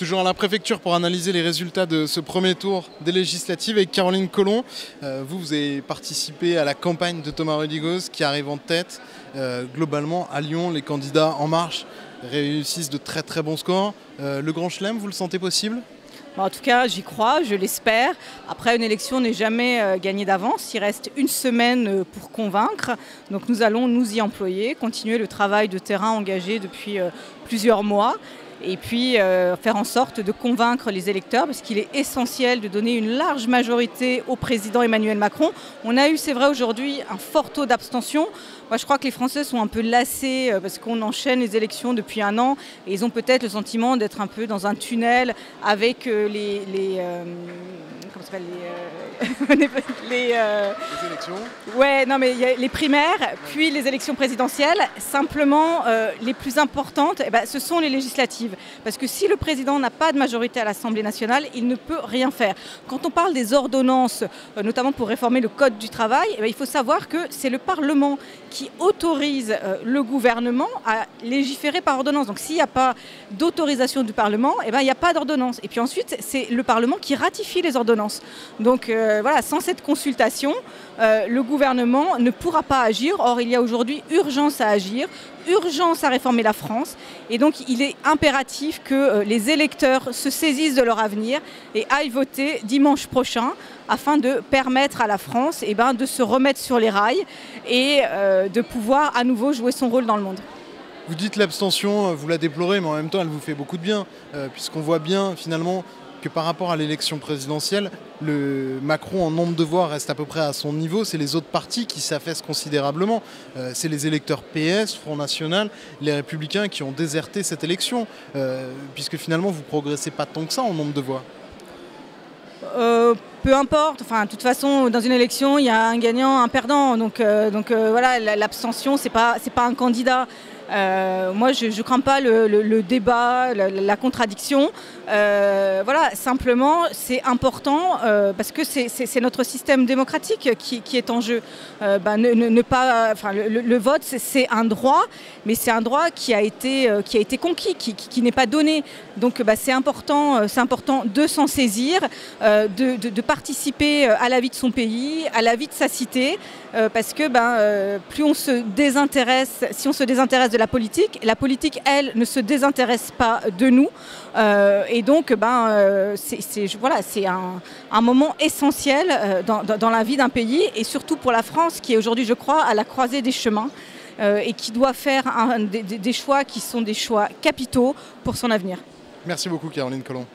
Toujours à la préfecture pour analyser les résultats de ce premier tour des législatives avec Caroline Collomb. Vous avez participé à la campagne de Thomas Rudigoz qui arrive en tête. Globalement, à Lyon, les candidats En Marche réussissent de très très bons scores. Le Grand Chelem, vous le sentez possible ? En tout cas, j'y crois, je l'espère. Après, une élection n'est jamais gagnée d'avance. Il reste une semaine pour convaincre. Donc nous allons nous y employer, continuer le travail de terrain engagé depuis plusieurs mois. Et puis faire en sorte de convaincre les électeurs, parce qu'il est essentiel de donner une large majorité au président Emmanuel Macron. On a eu, c'est vrai, aujourd'hui un fort taux d'abstention. Moi, je crois que les Français sont un peu lassés parce qu'on enchaîne les élections depuis un an et ils ont peut-être le sentiment d'être un peu dans un tunnel avec comment ça s'appelle, les élections. Ouais, non, mais il y a les primaires, puis les élections présidentielles. Simplement, les plus importantes, ce sont les législatives. Parce que si le président n'a pas de majorité à l'Assemblée nationale, il ne peut rien faire. Quand on parle des ordonnances, notamment pour réformer le Code du travail, il faut savoir que c'est le Parlement qui autorise le gouvernement à légiférer par ordonnance. Donc s'il n'y a pas d'autorisation du Parlement, il n'y a pas d'ordonnance. Et puis ensuite, c'est le Parlement qui ratifie les ordonnances. Donc voilà, sans cette consultation, le gouvernement ne pourra pas agir. Or, il y a aujourd'hui urgence à agir, urgence à réformer la France. Et donc, il est impératif que les électeurs se saisissent de leur avenir et aillent voter dimanche prochain afin de permettre à la France de se remettre sur les rails et de pouvoir à nouveau jouer son rôle dans le monde. Vous dites l'abstention, vous la déplorez, mais en même temps, elle vous fait beaucoup de bien, puisqu'on voit bien finalement que par rapport à l'élection présidentielle, le Macron en nombre de voix reste à peu près à son niveau. C'est les autres partis qui s'affaissent considérablement. C'est les électeurs PS, Front National, les Républicains qui ont déserté cette élection, puisque finalement vous ne progressez pas tant que ça en nombre de voix. Peu importe, enfin, de toute façon, dans une élection, il y a un gagnant, un perdant. Donc voilà, l'abstention, c'est pas un candidat. Moi, je ne crains pas le débat, la contradiction. Voilà, simplement, c'est important parce que c'est notre système démocratique qui est en jeu. Le vote, c'est un droit, mais c'est un droit qui a été conquis, qui n'est pas donné. Donc, c'est important de s'en saisir, de participer à la vie de son pays, à la vie de sa cité, parce que plus on se désintéresse, si on se désintéresse de la politique, elle, ne se désintéresse pas de nous. Et donc, c'est un moment essentiel dans la vie d'un pays, et surtout pour la France, qui est aujourd'hui, je crois, à la croisée des chemins, et qui doit faire des choix qui sont des choix capitaux pour son avenir. Merci beaucoup, Caroline Collomb.